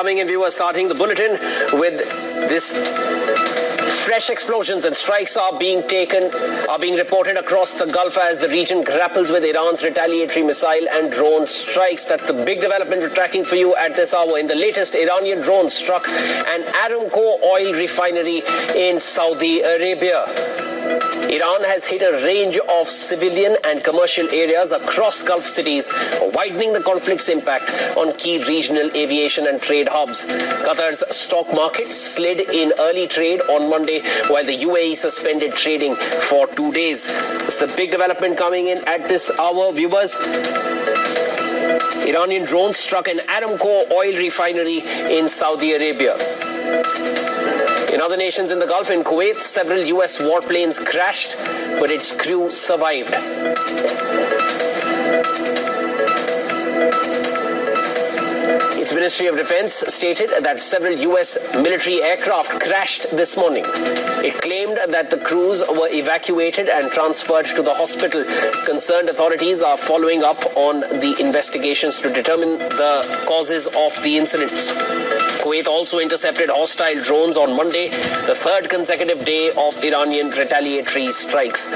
coming in. We were starting the bulletin with this. Fresh explosions and strikes are being reported across the Gulf as the region grapples with Iran's retaliatory missile and drone strikes. That's the big development we're tracking for you at this hour. In the latest, Iranian drone struck an Aramco oil refinery in Saudi Arabia. Iran has hit a range of civilian and commercial areas across Gulf cities, widening the conflict's impact on key regional aviation and trade hubs. Qatar's stock market slid in early trade on Monday, while the UAE suspended trading for 2 days. It's the big development coming in at this hour, viewers. Iranian drones struck an Aramco oil refinery in Saudi Arabia. In other nations in the Gulf, in Kuwait, several US warplanes crashed, but its crew survived. Its Ministry of Defense stated that several US military aircraft crashed this morning. It claimed that the crews were evacuated and transferred to the hospital. Concerned authorities are following up on the investigations to determine the causes of the incidents. Kuwait also intercepted hostile drones on Monday, the third consecutive day of Iranian retaliatory strikes.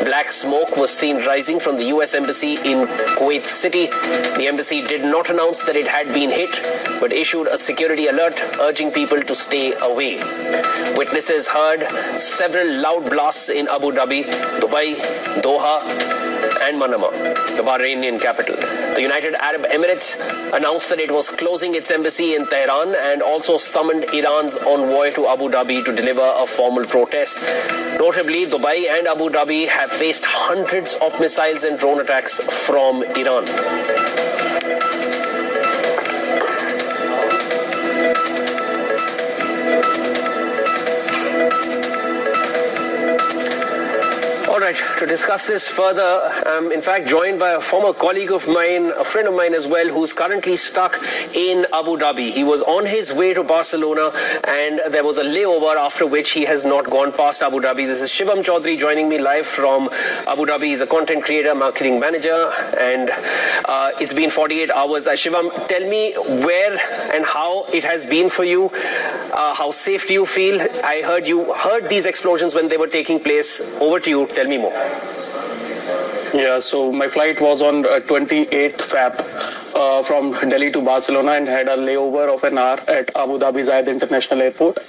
Black smoke was seen rising from the US Embassy in Kuwait City. The embassy did not announce that it had been hit, but issued a security alert urging people to stay away. Witnesses heard several loud blasts in Abu Dhabi, Dubai, Doha, and Manama, the Iranian capital. The United Arab Emirates announced that it was closing its embassy in Tehran and also summoned Iran's envoy to Abu Dhabi to deliver a formal protest. Notably, Dubai and Abu Dhabi have faced hundreds of missiles and drone attacks from Iran. To discuss this further, I'm in fact joined by a former colleague of mine, a friend of mine as well, who's currently stuck in Abu Dhabi. He was on his way to Barcelona and there was a layover after which he has not gone past Abu Dhabi. This is Shivam Chaudhary joining me live from Abu Dhabi. He's a content creator, marketing manager, and it's been 48 hours. Shivam, tell me where and how it has been for you. How safe do you feel? I heard you heard these explosions when they were taking place. Over to you. Tell me more. Yeah, so my flight was on 28th Feb from Delhi to Barcelona and had a layover of an hour at Abu Dhabi Zayed International Airport.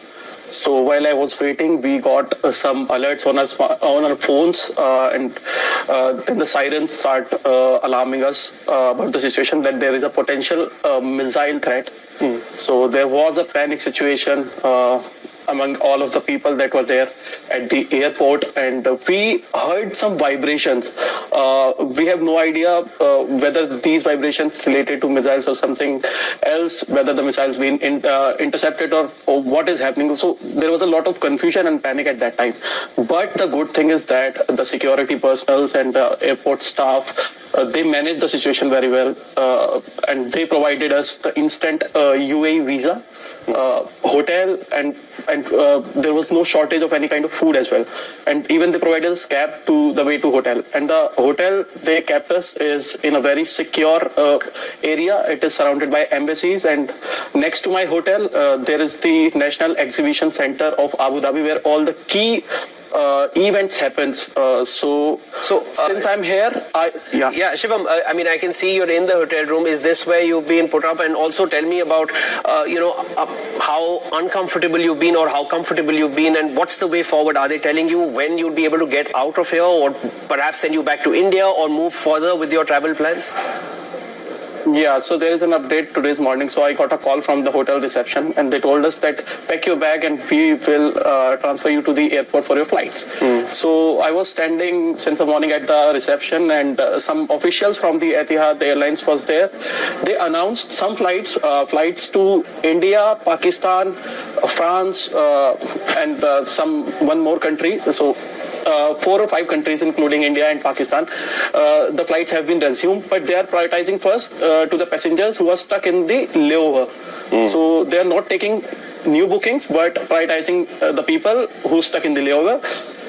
So while I was waiting, we got some alerts on our phones, and then the sirens start alarming us about the situation that there is a potential missile threat. So there was a panic situation among all of the people that were there at the airport, and we heard some vibrations. We have no idea whether these vibrations related to missiles or something else, whether the missiles been intercepted or what is happening. So there was a lot of confusion and panic at that time. But the good thing is that the security personnel and the airport staff, they managed the situation very well, and they provided us the instant UAE visa, hotel, and there was no shortage of any kind of food as well. And even they provided us cab to the way to hotel. And the hotel they kept us is in a very secure area. It is surrounded by embassies, and next to my hotel there is the National Exhibition Center of Abu Dhabi, where all the key events happens. So since I'm here, Shivam, I mean, I can see you're in the hotel room. Is this where you've been put up? And also tell me about how uncomfortable you've been or how comfortable you've been, and what's the way forward? Are they telling you when you'll be able to get out of here, or perhaps send you back to India, or move further with your travel plans? Yeah, so there is an update today's morning. So I got a call from the hotel reception, and they told us that pack your bag and we will transfer you to the airport for your flights. So I was standing since the morning at the reception, and some officials from the Etihad Airlines was there. They announced some flights to India, Pakistan, France, and one more country. So 4 or 5 countries, including India and Pakistan, the flights have been resumed, but they are prioritizing first to the passengers who are stuck in the layover. So they are not taking new bookings, but prioritizing the people who are stuck in the layover.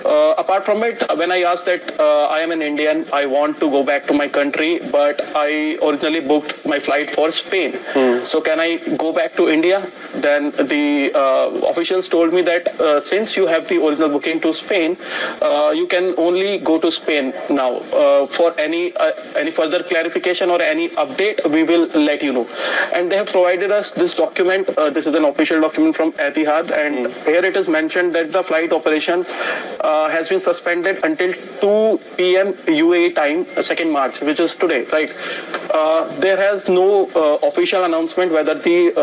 Apart from it, when I asked that I am an Indian, I want to go back to my country, but I originally booked my flight for Spain. So can I go back to India? Then the officials told me that since you have the original booking to Spain, you can only go to Spain now. For any further clarification or any update, we will let you know. And they have provided us this document. This is an official document from Etihad, and here it is mentioned that the flight operations has been suspended until 2 p.m. UAE time, 2nd March, which is today, right? There has no official announcement whether the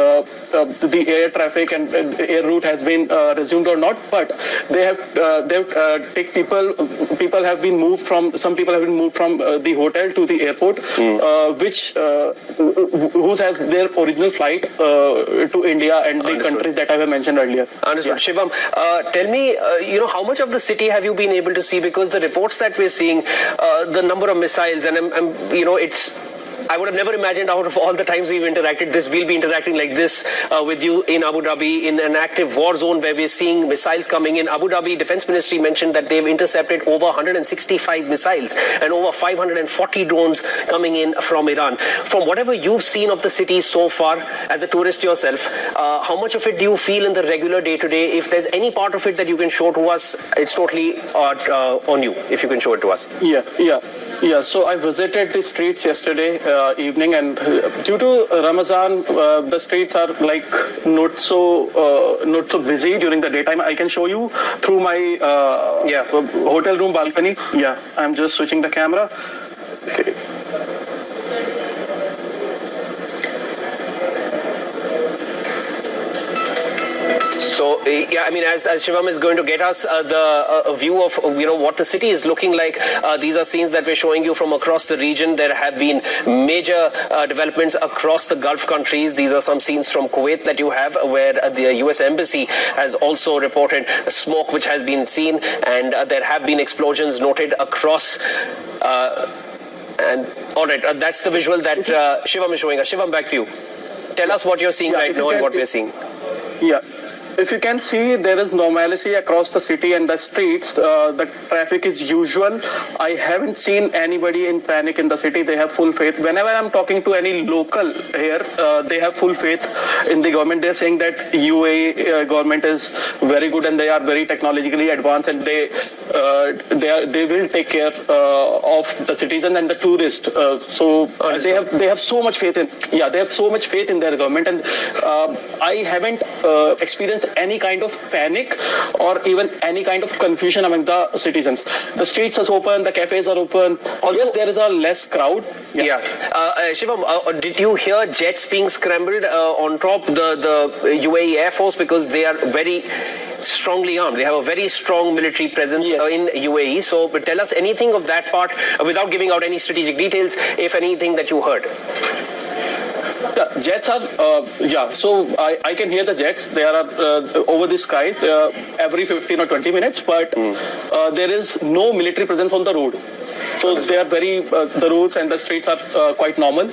air traffic and air route has been resumed or not, but they have take people have been moved from the hotel to the airport, whose has their original flight to India and the countries that I have mentioned earlier. Understood. Yeah. Shivam, tell me, how much of the city have you been able to see? Because the reports that we're seeing, the number of missiles, and I would have never imagined out of all the times we've interacted, we'll be interacting like this with you in Abu Dhabi in an active war zone where we're seeing missiles coming in. Abu Dhabi Defense Ministry mentioned that they've intercepted over 165 missiles and over 540 drones coming in from Iran. From whatever you've seen of the city so far, as a tourist yourself, how much of it do you feel in the regular day-to-day? If there's any part of it that you can show to us, it's totally on you, if you can show it to us. Yeah, so I visited the streets yesterday evening, and due to Ramadan, the streets are like not so busy during the daytime. I can show you through my hotel room balcony. Yeah, I'm just switching the camera. Okay. So, as Shivam is going to get us a view of what the city is looking like, these are scenes that we're showing you from across the region. There have been major developments across the Gulf countries. These are some scenes from Kuwait that you have, where the US Embassy has also reported smoke which has been seen, and there have been explosions noted across. And all right, that's the visual that Shivam is showing us. Shivam, back to you. Tell us what you're seeing right now and what we're seeing. Yeah. If you can see, there is normalcy across the city and the streets. The traffic is usual. I haven't seen anybody in panic in the city. They have full faith. Whenever I'm talking to any local here, they have full faith in the government. They're saying that UAE government is very good and they are very technologically advanced, and they will take care of the citizens and the tourists. So they have so much faith in their government, and I haven't experienced any kind of panic or even any kind of confusion among the citizens. The streets are open, the cafes are open. Also, yes, there is a less crowd. Shivam, did you hear jets being scrambled on top the UAE Air Force, because they are very strongly armed? They have a very strong military presence in UAE. So, but tell us anything of that part without giving out any strategic details, if anything that you heard. Yeah, jets are, so I can hear the jets. They are over the skies every 15 or 20 minutes, but there is no military presence on the road. So they are the roads and the streets are quite normal.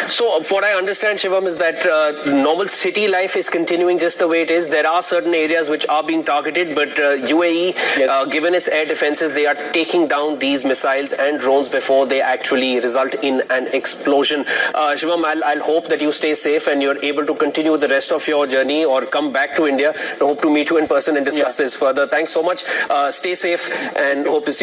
So what I understand, Shivam, is that normal city life is continuing just the way it is. There are certain areas which are being targeted, but UAE, given its air defenses, they are taking down these missiles and drones before they actually result in an explosion. Shivam, I'll hope that you stay safe and you're able to continue the rest of your journey or come back to India. I hope to meet you in person and discuss this further. Thanks so much. Stay safe and hope to see you.